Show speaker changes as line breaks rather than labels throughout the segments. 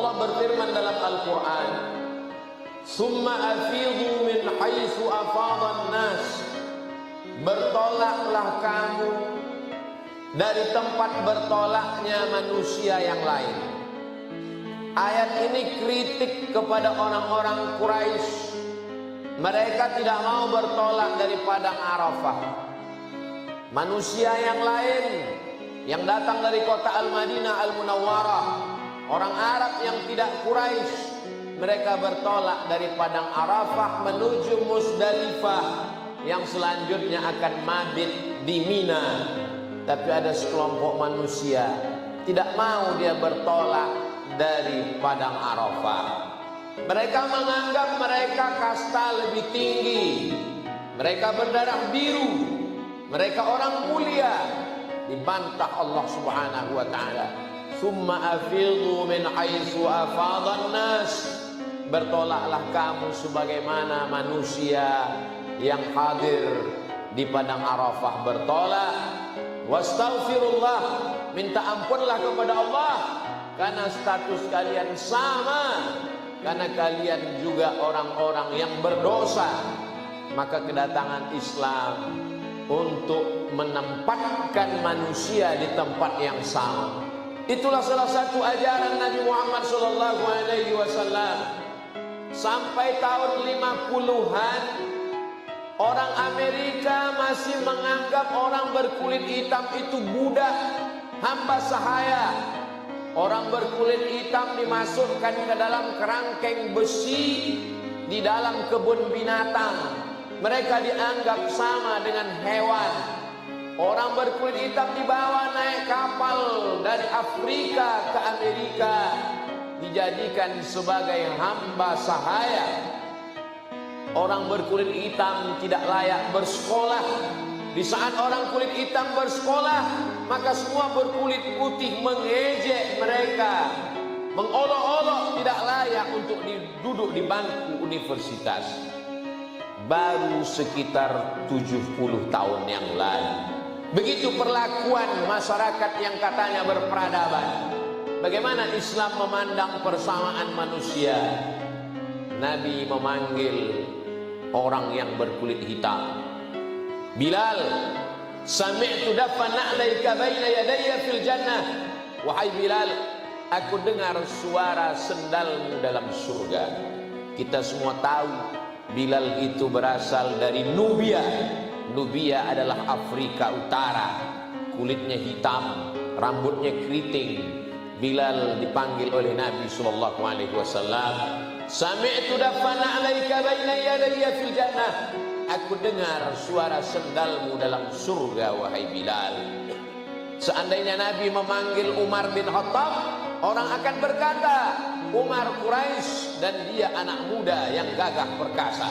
Allah berfirman dalam Al-Quran, "Summa afidhu min haitsu afadhan nas." Bertolaklah kamu dari tempat bertolaknya manusia yang lain. Ayat ini kritik kepada orang-orang Quraisy. Mereka tidak mau bertolak dari padang Arafah. Manusia yang lain yang datang dari kota Al-Madinah Al-Munawwarah, orang Arab yang tidak Quraisy, mereka bertolak dari padang Arafah menuju Musdalifah yang selanjutnya akan mabit di Mina. Tapi ada sekelompok manusia tidak mau dia bertolak dari padang Arafah. Mereka menganggap mereka kasta lebih tinggi, mereka berdarah biru, mereka orang mulia. Dibantah Allah Subhanahu wa taala, "Tsumma afidhu min haitsu afadhan nas." Bertolaklah kamu sebagaimana manusia yang hadir di padang Arafah bertolak. Wastaghfirullah, minta ampunlah kepada Allah karena status kalian sama, karena kalian juga orang-orang yang berdosa. Maka kedatangan Islam untuk menempatkan manusia di tempat yang sama. Itulah salah satu ajaran Nabi Muhammad SAW. Sampai tahun 50-an orang Amerika masih menganggap orang berkulit hitam itu budak, hamba sahaya. Orang berkulit hitam dimasukkan ke dalam kerangkeng besi di dalam kebun binatang. Mereka dianggap sama dengan hewan. Orang berkulit hitam dibawa naik kapal dari Afrika ke Amerika, dijadikan sebagai hamba sahaya. Orang berkulit hitam tidak layak bersekolah. Di saat orang kulit hitam bersekolah, maka semua berkulit putih mengejek mereka, mengolok-olok tidak layak untuk duduk di bangku universitas. Baru sekitar 70 tahun yang lalu, begitu perlakuan masyarakat yang katanya berperadaban. Bagaimana Islam memandang persamaan manusia? Nabi memanggil orang yang berkulit hitam. Bilal, sami'tu dafan na'laika baina yadayya fil jannah. Wahai Bilal, aku dengar suara sendalmu dalam surga. Kita semua tahu Bilal itu berasal dari Nubia. Nubia adalah Afrika Utara. Kulitnya hitam, rambutnya keriting. Bilal dipanggil oleh Nabi SAW. Sami'tu dafan na'laika baina yadayya fil jannah. Aku dengar suara sendalmu dalam surga, wahai Bilal. Seandainya Nabi memanggil Umar bin Khattab, orang akan berkata, Umar Quraisy dan dia anak muda yang gagah perkasa.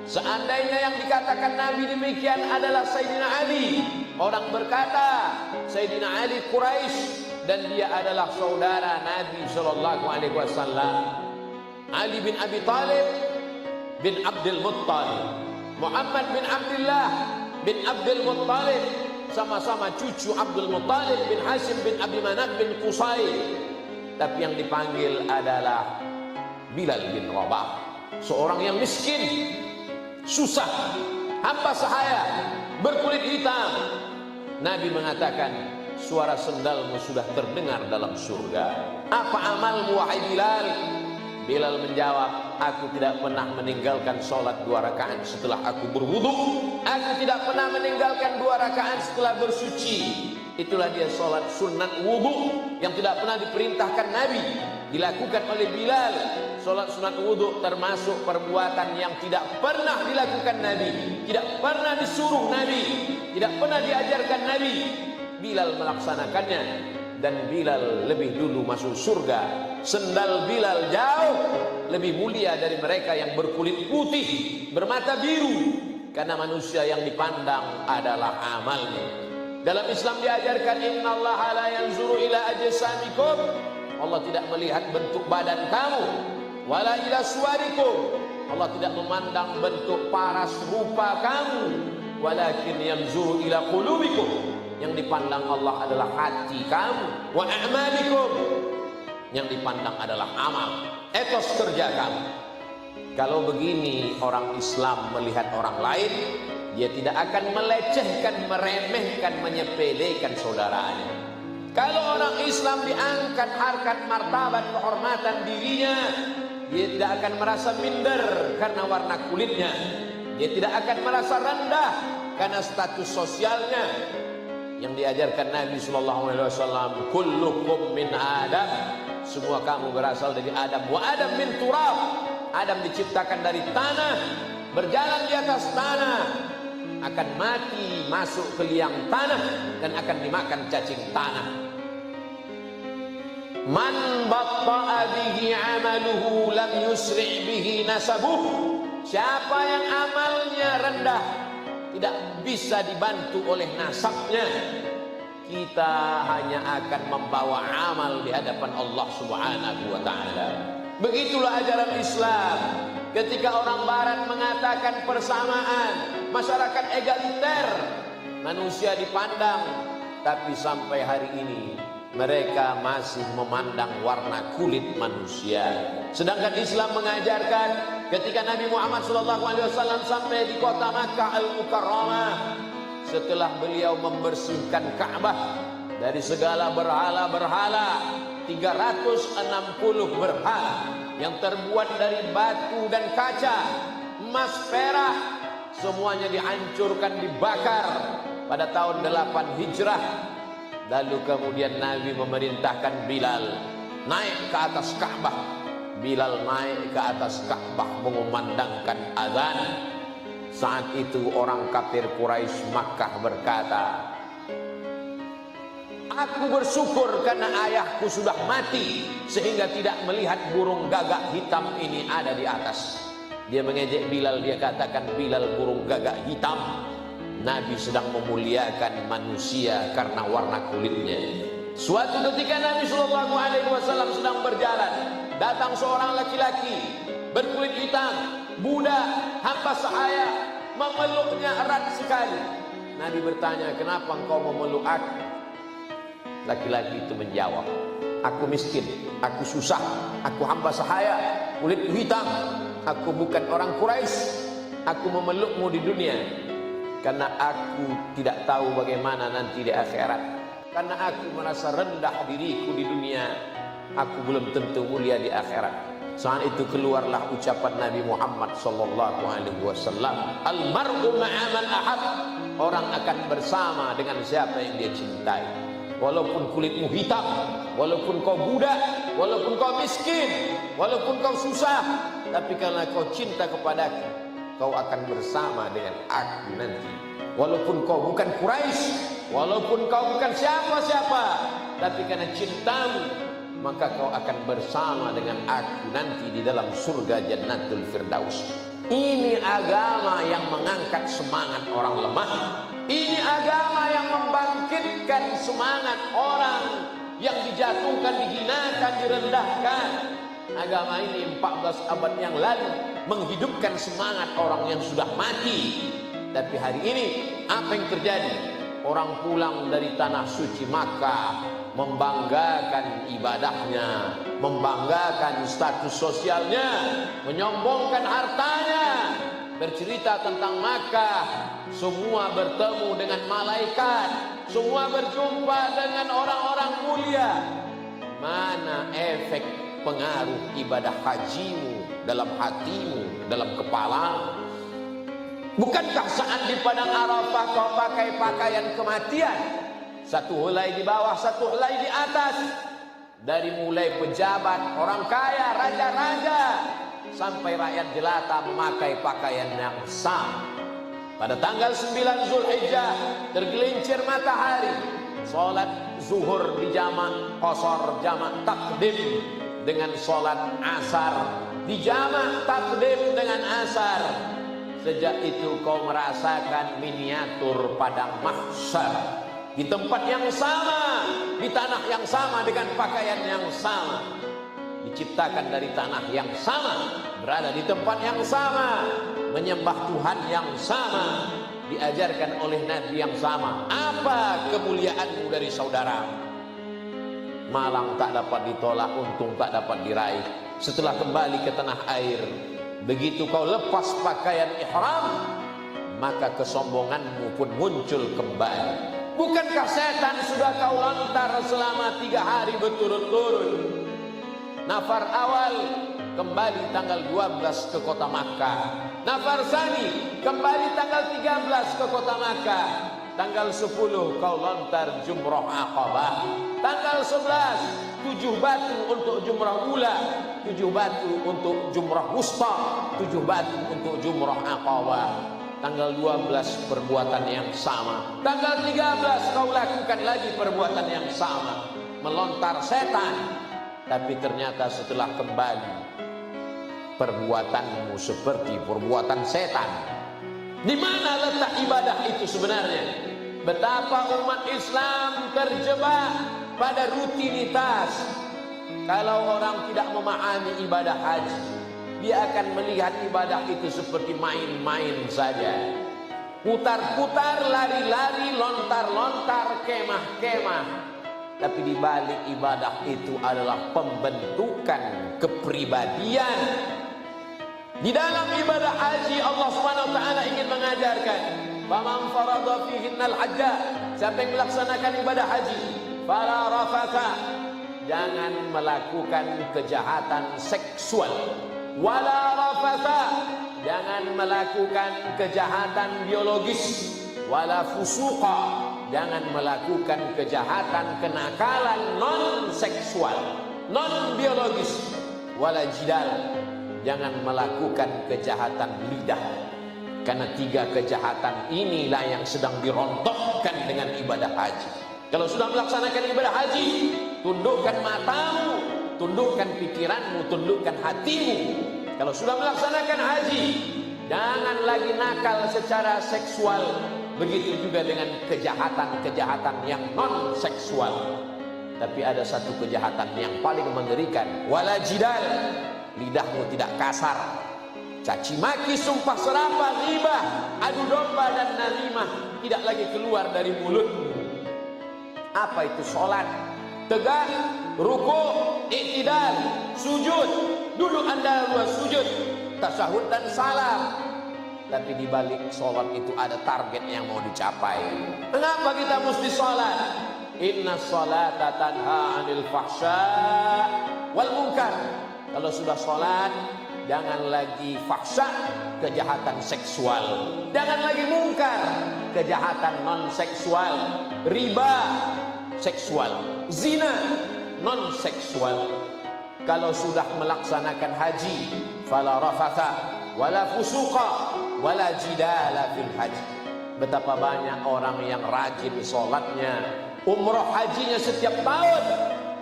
Seandainya yang dikatakan Nabi demikian adalah Sayyidina Ali, orang berkata, Sayyidina Ali Quraisy dan dia adalah saudara Nabi SAW. Ali bin Abi Talib bin Abdul Muttalib, Muhammad bin Abdullah bin Abdul Muttalib, sama-sama cucu Abdul Muttalib bin Hashim bin Abi Manaf bin Qusay. Tapi yang dipanggil adalah Bilal bin Rabah, seorang yang miskin, susah, hamba sahaya, berkulit hitam. Nabi mengatakan, suara sendalmu sudah terdengar dalam surga. Apa amalmu, wahai Bilal? Bilal menjawab, aku tidak pernah meninggalkan sholat 2 rakaat setelah aku berwudu. Aku tidak pernah meninggalkan 2 rakaat setelah bersuci. Itulah dia sholat sunat wudu yang tidak pernah diperintahkan Nabi, dilakukan oleh Bilal. Sholat sunat wudu termasuk perbuatan yang tidak pernah dilakukan Nabi, tidak pernah disuruh Nabi, tidak pernah diajarkan Nabi. Bilal melaksanakannya dan Bilal lebih dulu masuk surga. Sendal Bilal jauh lebih mulia dari mereka yang berkulit putih, bermata biru, karena manusia yang dipandang adalah amalnya. Dalam Islam diajarkan, innallaha la yanzuru ila ajsamikum. Allah tidak melihat bentuk badan kamu, wala ila suwarikum. Allah tidak memandang bentuk paras rupa kamu, walakin yanzuru ila qulubikum. Yang dipandang Allah adalah hati kamu, wa a'malikum, yang dipandang adalah amal, etos kerja kamu. Kalau begini orang Islam melihat orang lain, dia tidak akan melecehkan, meremehkan, menyepelekan saudaranya. Kalau orang Islam diangkat harkat martabat kehormatan dirinya, dia tidak akan merasa minder karena warna kulitnya. Dia tidak akan merasa rendah karena status sosialnya. Yang diajarkan Nabi SAW, kullukum min Adam, semua kamu berasal dari Adam. Wa Adam min turab, Adam diciptakan dari tanah, berjalan di atas tanah, akan mati masuk ke liang tanah dan akan dimakan cacing tanah. Man batta'a bihi amaluhu lam yusri' bihi nasabuh. Siapa yang amalnya rendah, tidak bisa dibantu oleh nasabnya, kita hanya akan membawa amal di hadapan Allah Subhanahu wa ta'ala. Begitulah ajaran Islam. Ketika orang barat mengatakan persamaan, masyarakat egaliter, manusia dipandang, tapi sampai hari ini mereka masih memandang warna kulit manusia. Sedangkan Islam mengajarkan ketika Nabi Muhammad SAW sampai di kota Makkah Al-Mukarramah, setelah beliau membersihkan Ka'bah dari segala berhala-berhala, 360 berhala yang terbuat dari batu dan kaca, emas, perak, semuanya dihancurkan, dibakar pada tahun 8 Hijrah. Lalu kemudian Nabi memerintahkan Bilal naik ke atas Ka'bah. Bilal naik ke atas Ka'bah mengumandangkan azan. Saat itu orang kafir Quraisy Makkah berkata, aku bersyukur karena ayahku sudah mati sehingga tidak melihat burung gagak hitam ini ada di atas. Dia mengejek Bilal, dia katakan, Bilal burung gagak hitam. Nabi sedang memuliakan manusia karena warna kulitnya. Suatu ketika Nabi SAW sedang berjalan, datang seorang laki-laki berkulit hitam, budak, hamba sahaya, memeluknya erat sekali. Nabi bertanya, kenapa engkau memeluk aku? Laki-laki itu menjawab, aku miskin, aku susah, aku hamba sahaya, kulitku hitam, aku bukan orang Quraisy, aku memelukmu di dunia karena aku tidak tahu bagaimana nanti di akhirat. Karena aku merasa rendah diriku di dunia, aku belum tentu mulia di akhirat. Saat itu keluarlah ucapan Nabi Muhammad SAW, Al-mar'u ma'a man ahab, orang akan bersama dengan siapa yang dia cintai. Walaupun kulitmu hitam, walaupun kau budak, walaupun kau miskin, walaupun kau susah, tapi karena kau cinta kepadaku, kau akan bersama dengan aku nanti. Walaupun kau bukan Quraisy, walaupun kau bukan siapa-siapa, tapi karena cintamu, maka kau akan bersama dengan aku nanti di dalam surga Jannatul Firdaus. Ini agama yang mengangkat semangat orang lemah. Ini agama yang membangkitkan semangat orang yang dijatuhkan, dihinakan, direndahkan. Agama ini 14 abad yang lalu menghidupkan semangat orang yang sudah mati. Tapi hari ini apa yang terjadi? Orang pulang dari tanah suci Makkah membanggakan ibadahnya, membanggakan status sosialnya, menyombongkan hartanya, bercerita tentang Makkah, semua bertemu dengan malaikat, semua berjumpa dengan orang-orang mulia. Mana efek pengaruh ibadah hajimu dalam hatimu, dalam kepala? Bukankah saat di padang Arafah kau pakai pakaian kematian? Satu helai di bawah, satu helai di atas. Dari mulai pejabat, orang kaya, raja-raja, sampai rakyat jelata memakai pakaian yang sama. Pada tanggal 9 Zulhijjah tergelincir matahari, sholat zuhur di jamak qasar, jamak takdim dengan sholat asar, di jamak takdim dengan asar. Sejak itu kau merasakan miniatur padang mahsyar, di tempat yang sama, di tanah yang sama, dengan pakaian yang sama, diciptakan dari tanah yang sama, berada di tempat yang sama, menyembah Tuhan yang sama, diajarkan oleh Nabi yang sama. Apa kemuliaanmu dari saudara? malang tak dapat ditolak, untung tak dapat diraih. Setelah kembali ke tanah air, begitu kau lepas pakaian ihram, maka kesombonganmu pun muncul kembali. Bukankah setan sudah kau lontar selama 3 hari berturut-turut? Nafar awal kembali tanggal 12 ke kota Makkah. Nafar sani kembali tanggal 13 ke kota Makkah. Tanggal 10 kau lontar jumrah Aqabah. Tanggal 11 7 batu untuk jumrah ula, 7 batu untuk jumrah wusta, 7 batu untuk jumrah Aqabah. Tanggal 12 perbuatan yang sama. Tanggal 13 kau lakukan lagi perbuatan yang sama, melontar setan. Tapi ternyata setelah kembali, perbuatanmu seperti perbuatan setan. Di mana letak ibadah itu sebenarnya? Betapa umat Islam terjebak pada rutinitas. Kalau orang tidak memahami ibadah haji, dia akan melihat ibadah itu seperti main-main saja. Putar-putar, lari-lari, lontar-lontar, kemah-kemah. Tapi di balik ibadah itu adalah pembentukan kepribadian. Di dalam ibadah haji Allah Subhanahu wa taala ingin mengajarkan, "Faman farada fihinnal hajja", siapa yang melaksanakan ibadah haji, fala rafatha, jangan melakukan kejahatan seksual. Wala rafatha, jangan melakukan kejahatan biologis. Wala fusuqa, jangan melakukan kejahatan kenakalan non seksual, non biologis. Wala jidal, jangan melakukan kejahatan lidah. Karena 3 kejahatan inilah yang sedang dirontokkan dengan ibadah haji. Kalau sudah melaksanakan ibadah haji, tundukkan matamu, tundukkan pikiranmu, tundukkan hatimu. Kalau sudah melaksanakan haji, jangan lagi nakal secara seksual. Begitu juga dengan kejahatan-kejahatan yang non seksual. Tapi ada satu kejahatan yang paling mengerikan, wala jidal, lidahmu tidak kasar. Caci maki, sumpah serapah, ghibah, adu domba dan namimah tidak lagi keluar dari mulutmu. Apa itu sholat? Tegak, ruku, i'tidal, sujud, duduk anda luas sujud, tasahud dan salam. Tapi di balik sholat itu ada target yang mau dicapai. Mengapa kita mesti sholat? Inna sholata tanha 'anil fahsya wal munkar. Kalau sudah sholat, jangan lagi fahsya, kejahatan seksual. Jangan lagi mungkar, kejahatan non seksual. Riba, seksual. Zina, non seksual. Kalau sudah melaksanakan haji, fala rafatha wala fusuqa wala jidala fil haji. Betapa banyak orang yang rajin sholatnya, umroh hajinya setiap tahun,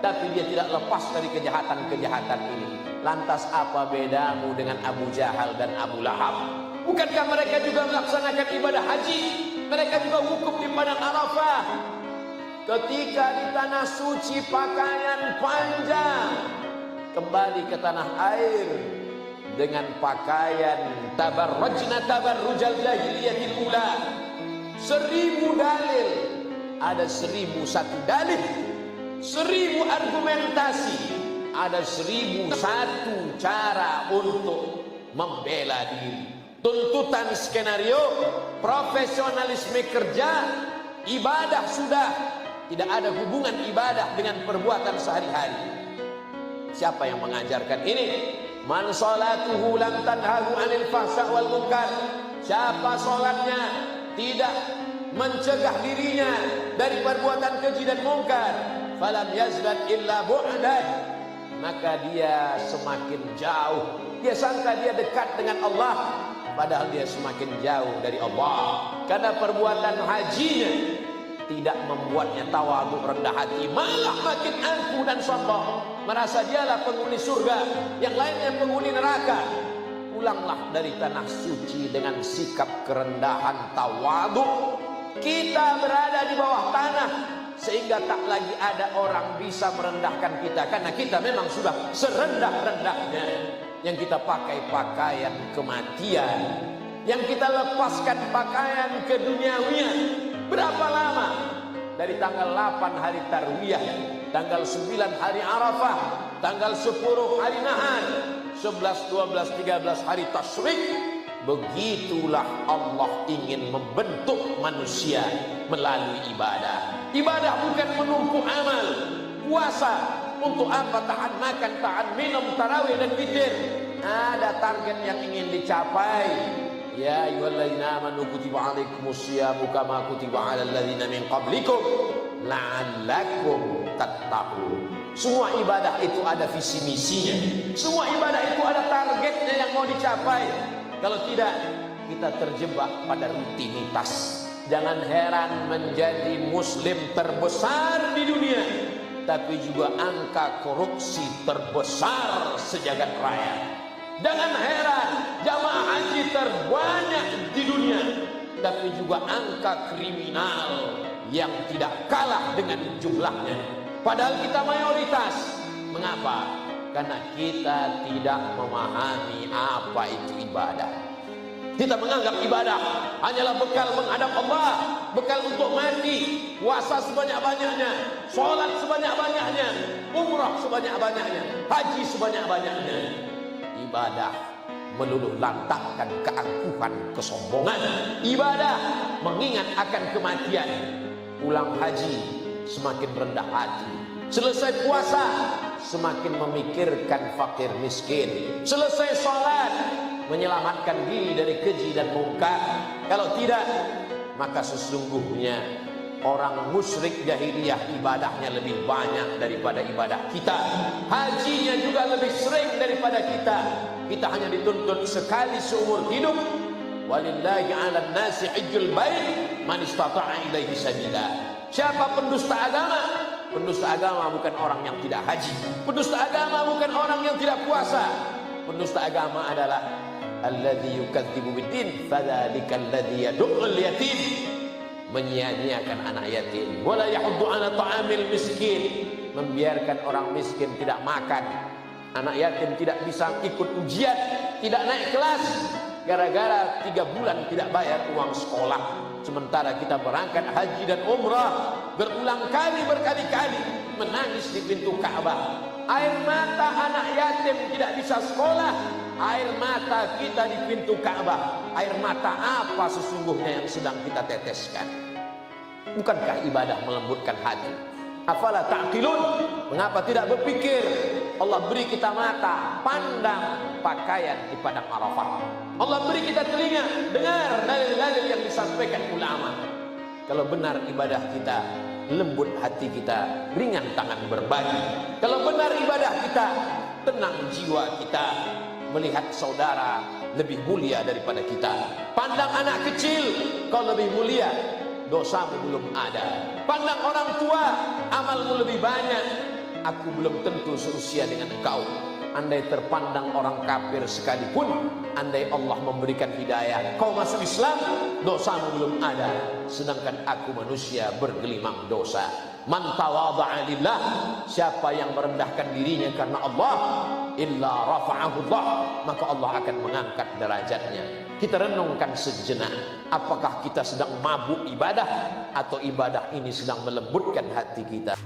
tapi dia tidak lepas dari kejahatan-kejahatan ini. Lantas apa bedamu dengan Abu Jahal dan Abu Lahab? Bukankah mereka juga melaksanakan ibadah haji? Mereka juga wukuf di padang Arafah. Ketika di tanah suci pakaian panjang, kembali ke tanah air dengan pakaian tabarrajna tabarrujal jahiliyatil ula. 1000 dalil, ada 1001 dalil, 1000 argumentasi, ada 1001 cara untuk membela diri. Tuntutan skenario, profesionalisme kerja, ibadah sudah tidak ada hubungan ibadah dengan perbuatan sehari-hari. Siapa yang mengajarkan ini? Man salatuhu lam tanhahu 'anil fahsya wal munkar. Siapa salatnya tidak mencegah dirinya dari perbuatan keji dan mungkar, falam yazdad illa bu'dan, maka dia semakin jauh. Dia sangka dia dekat dengan Allah, padahal dia semakin jauh dari Allah. Karena perbuatan hajinya tidak membuatnya tawadhu, rendah hati, malah makin angkuh dan sombong, merasa dialah penghuni surga, yang lainnya penghuni neraka. Pulanglah dari tanah suci dengan sikap kerendahan, tawadhu. Kita berada di bawah tanah sehingga tak lagi ada orang bisa merendahkan kita, karena kita memang sudah serendah-rendahnya. Yang kita pakai pakaian kematian, yang kita lepaskan pakaian keduniawian. Berapa lama? Dari tanggal 8 hari Tarwiyah, tanggal 9 hari Arafah, tanggal 10 hari Nahar, 11, 12, 13 hari Tasyrik. Begitulah Allah ingin membentuk manusia melalui ibadah. Ibadah bukan menumpuk amal. Puasa untuk apa? Tahan makan, tahan minum, tarawih dan witir. Ada target yang ingin dicapai. Ya ayyuhalladzina amanu kutiba alaikumusyamu kama kutiba alal ladzina min qablikum la'allakum tattaqun. Semua ibadah itu ada visi misinya. Semua ibadah itu ada targetnya yang mau dicapai. Kalau tidak, kita terjebak pada rutinitas. Jangan heran menjadi muslim terbesar di dunia, tapi juga angka korupsi terbesar sejagat raya. Jangan heran jamaah haji terbanyak di dunia, tapi juga angka kriminal yang tidak kalah dengan jumlahnya. Padahal kita mayoritas. Mengapa? Karena kita tidak memahami apa itu ibadah. Kita menganggap ibadah hanyalah bekal menghadap Allah, bekal untuk mati, puasa sebanyak-banyaknya, sholat sebanyak-banyaknya, umrah sebanyak-banyaknya, haji sebanyak-banyaknya. Ibadah meluluh lantakkan keangkuhan, kesombongan. Ibadah mengingat akan kematian. Pulang haji semakin rendah hati. Selesai puasa semakin memikirkan fakir miskin. Selesai sholat menyelamatkan diri dari keji dan mungkar. Kalau tidak, maka sesungguhnya orang musyrik jahiliyah ibadahnya lebih banyak daripada ibadah kita. Hajinya juga lebih sering daripada kita. Kita hanya dituntut sekali seumur hidup. Walillahi 'alan nasi hajjul bait man istata'a ilaihi sabila. Siapa pendusta agama? Pendusta agama bukan orang yang tidak haji. Pendusta agama bukan orang yang tidak puasa. Pendusta agama adalah alladzi yukadzibu biddin fadzalika alladzi yad'ul yatim. Menyia-nyiakan anak yatim. Wala yahuddu 'ala ta'amil miskin. Membiarkan orang miskin tidak makan. Anak yatim tidak bisa ikut ujian, tidak naik kelas gara-gara 3 bulan tidak bayar uang sekolah. Sementara kita berangkat haji dan umrah berulang kali, berkali-kali menangis di pintu Ka'bah. Air mata anak yatim tidak bisa sekolah, air mata kita di pintu Ka'bah. Air mata apa sesungguhnya yang sedang kita teteskan? Bukankah ibadah melembutkan hati? Afala ta'qilun? Mengapa tidak berpikir? Allah beri kita mata, pandang pakaian di padang Arafah. Allah beri kita telinga, dengar dalil-dalil yang disampaikan ulama. Kalau benar ibadah kita, lembut hati kita, ringan tangan berbagi. Kalau benar ibadah kita, tenang jiwa kita, melihat saudara lebih mulia daripada kita. Pandang anak kecil, kau lebih mulia, dosamu belum ada. Pandang orang tua, amalmu lebih banyak. Aku belum tentu seusia dengan engkau. Andai terpandang orang kafir sekalipun, andai Allah memberikan hidayah, kau masuk Islam, dosamu belum ada. Sedangkan aku manusia bergelimang dosa. Man tawadha'a lillah, siapa yang merendahkan dirinya karena Allah, illa rafa'ahu Allah, maka Allah akan mengangkat derajatnya. Kita renungkan sejenak, apakah kita sedang mabuk ibadah atau ibadah ini sedang melembutkan hati kita?